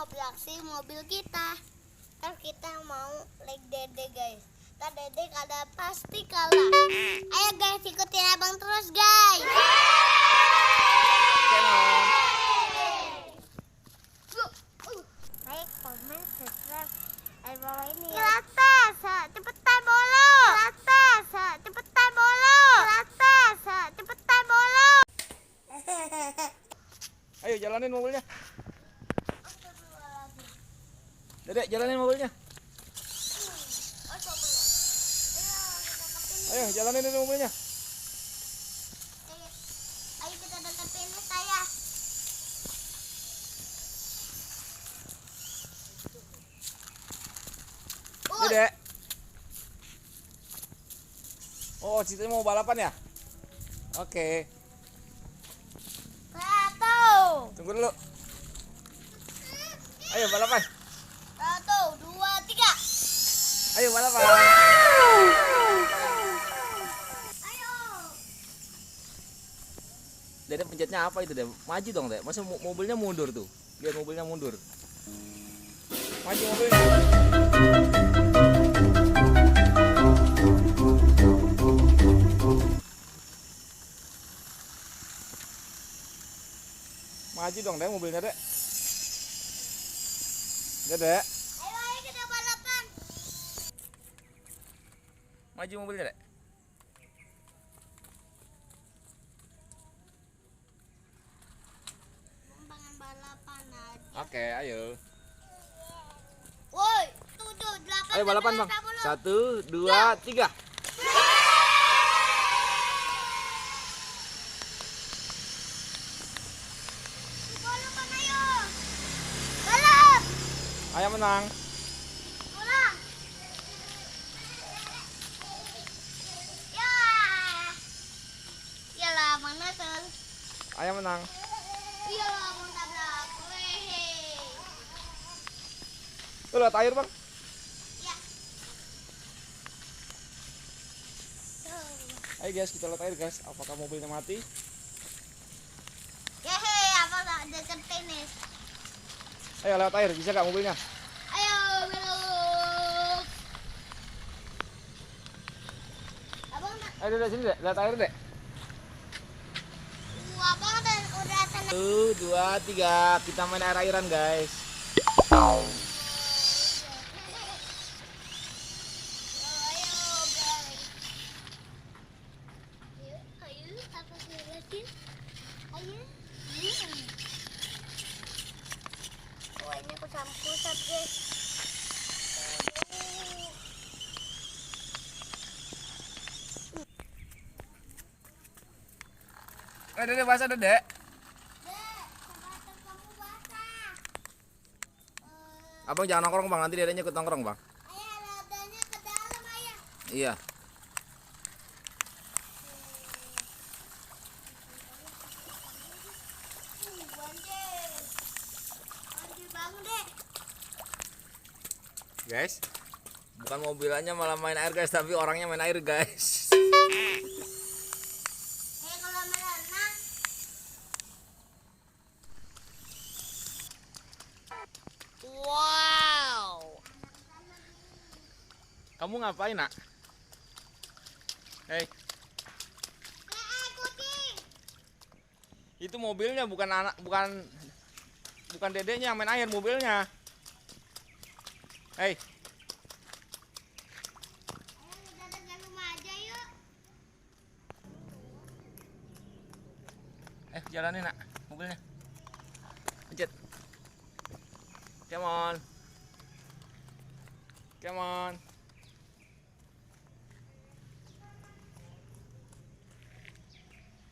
mau beraksi mobil kita. Ntar kita mau like Dede guys. Ntar Dede kada pasti kalah. Ayo guys, ikutin abang terus guys. Like, comment, subscribe. Ayo bawa ini ya. Gratis, cepetan bolo. Gratis, cepetan bolo. Gratis, cepetan bolo. Ayo jalanin mobilnya. Dedek jalanin mobilnya. Ayo jalanin ini mobilnya. Ayo kita deketin saya. Dedek. Oh, Cita mau balapan ya? Oke. Tunggu dulu. Ayo balapan. 1, 2, 3. Ayo balapan. Ayo. Dedek pencetnya apa itu, Dek? Maju dong, Dek. Masa mobilnya mundur tuh? Lihat mobilnya mundur. Maju mobilnya. Maju dong, Dek, mobilnya, Dek. Dek. Ayo kita balapan. Maju mobilnya, Dek. Pengen balapan aja. Oke, ayo. Woi, 7, 8. Ayo balapan, Bang. 1, 2, 3. Balapan ayo. Balap. Ayo menang. Pulang. Ya. Iyalah, mana tuh? Ayo menang. Iyalah, mau tabrak. Wehe. Tuh lihat air, Bang. Ya. Ayo guys, kita lihat air, guys. Apakah mobilnya mati? Yehe, apa tak deket tenis? Ayo lihat air, bisa nggak mobilnya? Ayo belok. Abang nak? Ayo dari sini, Dek. Lihat air, Dek. Abang udah tenang. 1, 2, 3. Kita main air-airan, guys. Ayo guys. Ayo, apa sih lagi? Ayo. Wah, ini aku pusat guys. Dedek basah, Dedek. Sepatu kamu basah. Abang jangan nongkrong, Bang. Nanti dedeknya ikut nongkrong, Bang. Ayah, ladanya ke dalam ayah. Iya. Banjir. Banjir banget deh. Guys, bukan mobilannya malah main air, guys, tapi orangnya main air, guys. Kalau merenang. Wow. Kamu ngapain, Nak? Hei, Kucing. itu mobilnya, bukan anak, bukan dedeknya yang main air, mobilnya. Hei, Ayo kita dekat rumah aja yuk. jalanin, Nak, mobilnya. Pencet. Come on. Come on.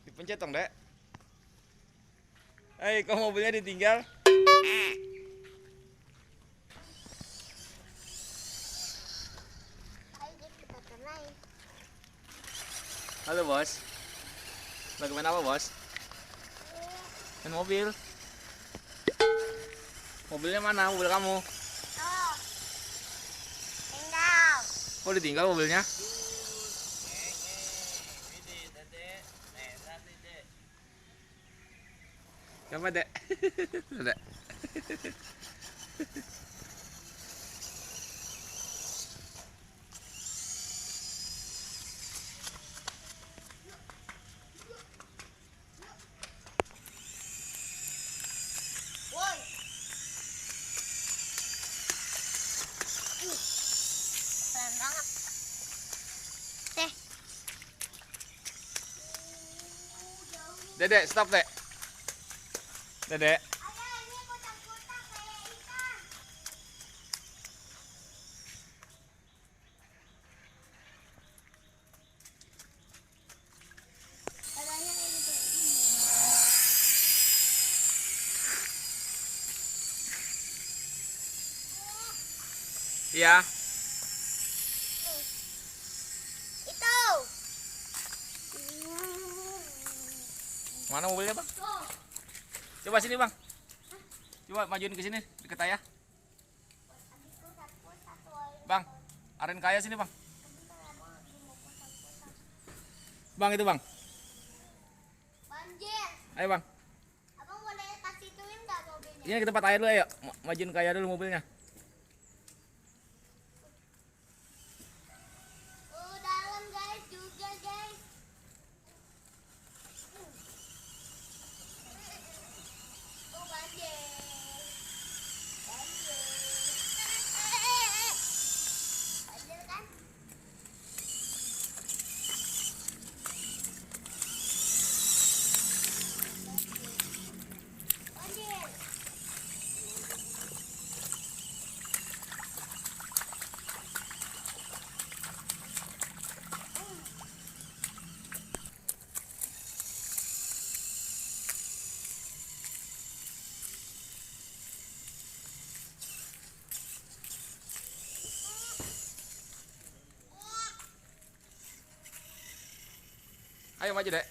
Dipencet dong, Dek. Hei, kok mobilnya ditinggal? Ayo kita naik. Halo, Bos. Lagi main apa, Bos? Main mobil. Mobilnya mana? Mobil kamu? Tuh. Tinggal. Kok ditinggal mobilnya? Siapa, Dek? Dek. Woi. Keren banget. Teh. Dedek, stop, Dek. Dedek. Ayah, ini kotak-kotak kayak ikan. Adanya kayak gitu. Iya. Itu. Mana mobilnya, Bang? Tuh. Coba sini, Bang. Coba majuin ke sini, deket Ayah. Bang, aren kaya sini, Bang. Bang, itu, Bang. Banjir. Ayo, Bang. Abang boleh kasih tuin nggak mobilnya? Ini ke tempat Ayah dulu, ayo. Majuin ke Ayah dulu mobilnya. Dalam guys juga guys. Banjir. Banjir. Banjir kan? Banjir. Ayo maju, Dek.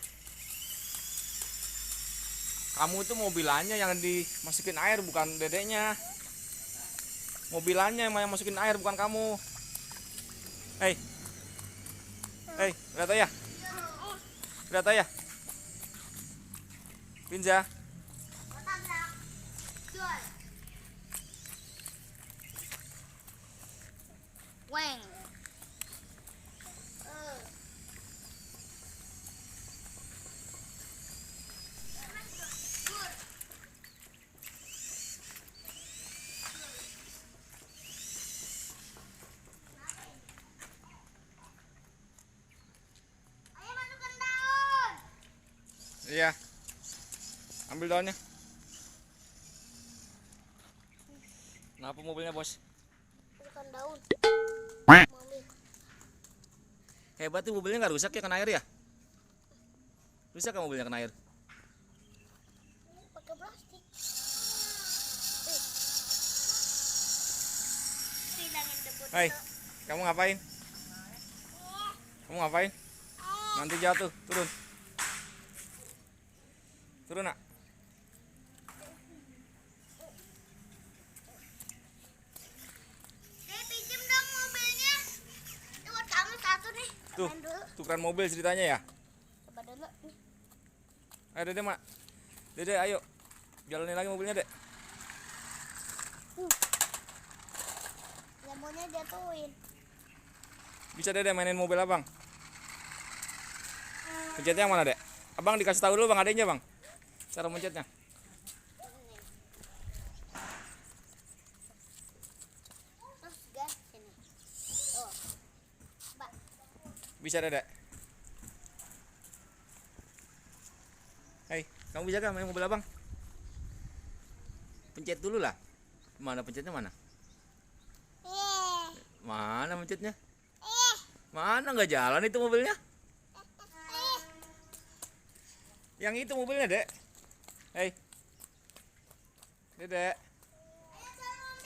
Kamu tuh mobilannya yang dimasukin air, bukan dedeknya. Mobilannya yang masukin air, bukan kamu. Hei. Hei, lihat Ayah. Lihat Ayah. Pinja. Tabrak. Dul. Weng. Ayo masukkan daun. Iya. Ambil daunnya. Kenapa mobilnya, Bos? Masukkan daun. Mobil. Hebat tuh mobilnya nggak rusak ya kena air ya? Rusak kan mobilnya kena air? Ini pakai plastik. Hilangin debu. Hai, kamu ngapain? Kamu ngapain? Nanti jatuh, turun. Turun, Nak. Pinjem dong mobilnya. Itu buat kamu satu nih. Tuh, Main dulu. tukeran mobil ceritanya ya. Coba dulu. Ayo Dede, Mak. Dede, ayo. Jalanin lagi mobilnya, Dek. Lemonnya jatuhin. Bisa Dede mainin mobil Abang. Pencetnya yang mana, Dek? Abang dikasih tahu dulu Bang adanya, Bang. Cara mencetnya. Terus gas sini. Oh. Mbak. Bisa, Dede. Hei, kamu bisa gak main mobil Abang? Pencet dulu lah. Mana pencetnya mana? Mana pencetnya? Mana nggak jalan itu mobilnya? Yang itu mobilnya, Dek. Hei. Dek.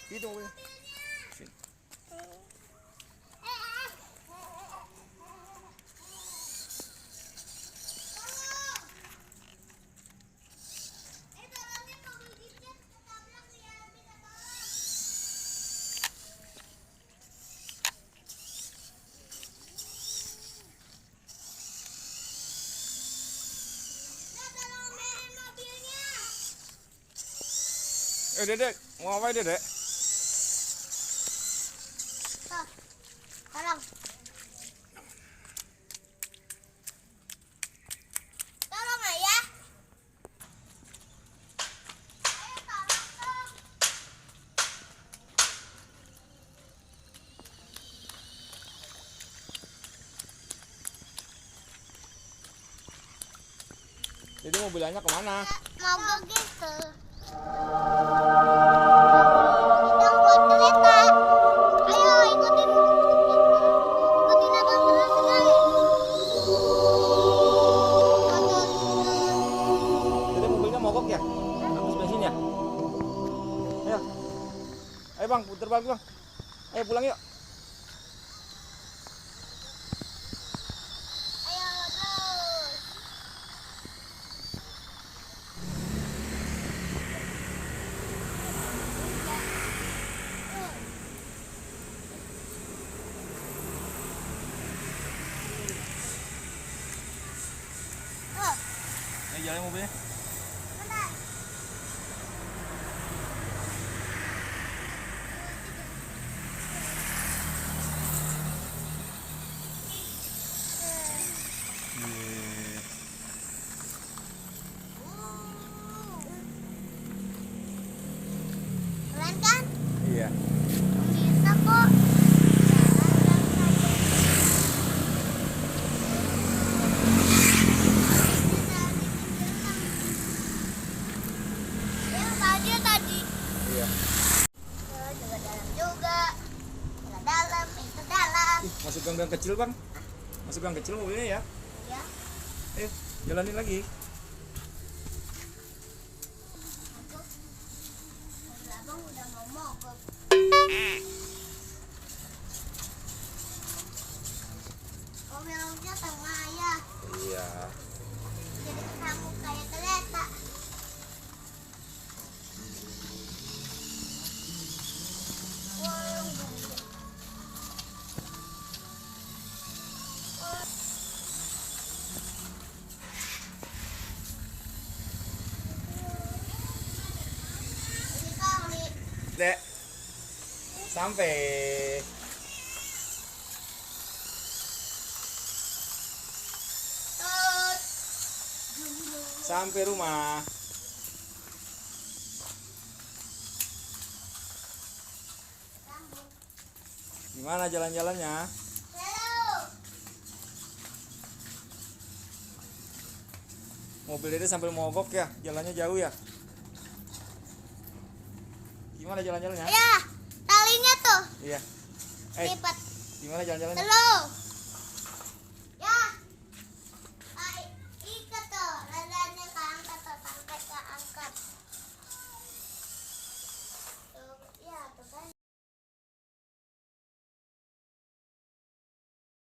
Itu mobilnya. Sini. Dedek, mau ngapain Dedek? Tolong. Tolong ayah. Ayo tolong dong. Jadi mobilnya kemana? Mau ke gitu. Yang buat kereta. Ayo ikutin. Ikutin abang terus guys. Jadi mobilnya mogok ya? Habis bensin ya? Ayo. Ayo bang, putar balik bang. Ayo pulang yuk. Ayo terus. Ayo jalan mobilnya. Bentar. Keren kan? Iya. Bisa kok. Yang tadi. Iya. Juga dalam juga. Nggak dalam, itu dalam. Masuk gang kecil bang. Masuk gang kecil mobilnya ya. Ya. Ayo jalanin lagi. Mobil abang udah mau mogok. Mobilnya tengah ya. Iya. Jadi kamu kayak kereta. Ini kali. Dek. Sampai. Tut. Sampai rumah. Sambung. Gimana jalan-jalannya? Halo. Mobil Dede sambil mogok ya, jalannya jauh ya. Gimana jalan-jalannya? Ya, talinya tuh Iya. Eh, lipat. gimana jalan-jalannya? Halo.